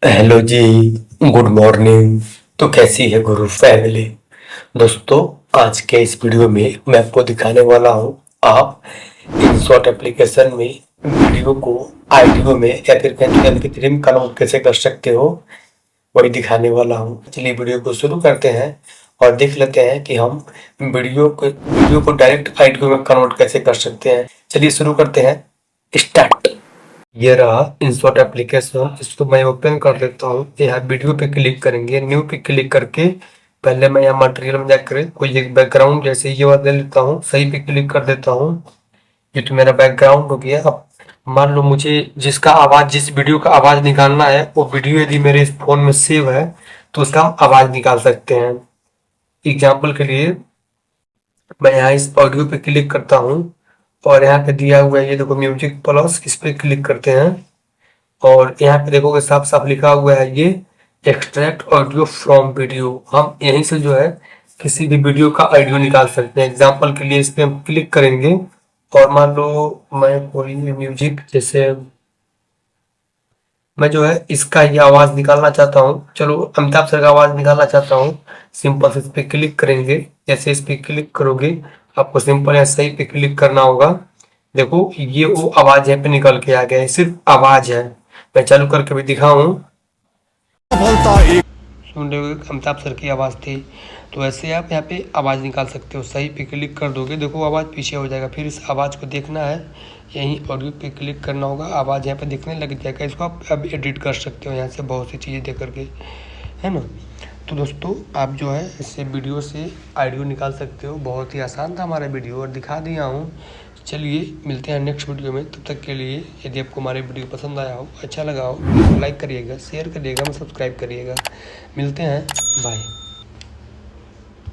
Hello जी। Good morning. तो कैसी है गुरु फैमिली। दोस्तों, आज के इस वीडियो में मैं आपको दिखाने वाला हूँ आप InShot एप्लीकेशन में वीडियो को ऑडियो में या फिर MP3 में कन्वर्ट कैसे कर सकते हो, वही दिखाने वाला हूँ। चलिए वीडियो को शुरू करते हैं और देख लेते हैं कि हम वीडियो को डायरेक्ट ऑडियो में कन्वर्ट कैसे कर सकते हैं। चलिए शुरू करते हैं, स्टार्ट। ये रहा InShot एप्लीकेशन। इसको मैं ओपन कर देता हूँ। यहाँ वीडियो पे क्लिक करेंगे, न्यू पे क्लिक करके पहले मैं यहाँ मटेरियल में जाकर कोई एक बैकग्राउंड जैसे ये वाला ले लेता हूँ, सही पे क्लिक कर देता हूँ। ये तो मेरा बैकग्राउंड हो गया। अब मान लो मुझे जिस वीडियो का आवाज निकालना है, वो वीडियो यदि मेरे इस फोन में सेव है तो उसका हम आवाज निकाल सकते हैं। एग्जाम्पल के लिए मैं यहाँ इस ऑडियो पे क्लिक करता हूँ और यहाँ पे दिया हुआ है, ये देखो म्यूजिक प्लस, इस पे क्लिक करते हैं और यहाँ पे देखोगे साफ साफ लिखा हुआ है ये एक्सट्रैक्ट ऑडियो फ्रॉम वीडियो। हम यहीं से जो है किसी भी वीडियो का ऑडियो निकाल सकते हैं। एग्जाम्पल के लिए इस पे हम क्लिक करेंगे और मान लो मैं कोई म्यूजिक जैसे मैं जो है इसका ही आवाज निकालना चाहता हूँ, चलो अमिताभ सर का आवाज निकालना चाहता हूँ। सिंपल से इस पे क्लिक करेंगे, जैसे इस पे क्लिक करोगे आपको सिंपल यहाँ सही पे क्लिक करना होगा। देखो ये वो आवाज यहाँ पे निकल के आ गया है, सिर्फ आवाज है। मैं चालू करके भी दिखाऊं, सुन रहे हो अमिताभ सर की आवाज़ थी। तो ऐसे आप यहाँ पे आवाज़ निकाल सकते हो। सही पे क्लिक कर दोगे, देखो आवाज़ पीछे हो जाएगा। फिर इस आवाज़ को देखना है, यहीं ऑडियो पे क्लिक करना होगा, आवाज़ यहाँ पे दिखने लग जाएगा। इसको आप अब एडिट कर सकते हो यहाँ से बहुत सी चीज़ें देख करके, है ना। तो दोस्तों आप जो है इससे वीडियो से ऑडियो निकाल सकते हो। बहुत ही आसान था हमारा वीडियो और दिखा दिया हूँ। चलिए मिलते हैं नेक्स्ट वीडियो में। तब तक के लिए यदि आपको हमारे वीडियो पसंद आया हो, अच्छा लगा हो, तो लाइक करिएगा, शेयर करिएगा, सब्सक्राइब करिएगा। मिलते हैं, बाय।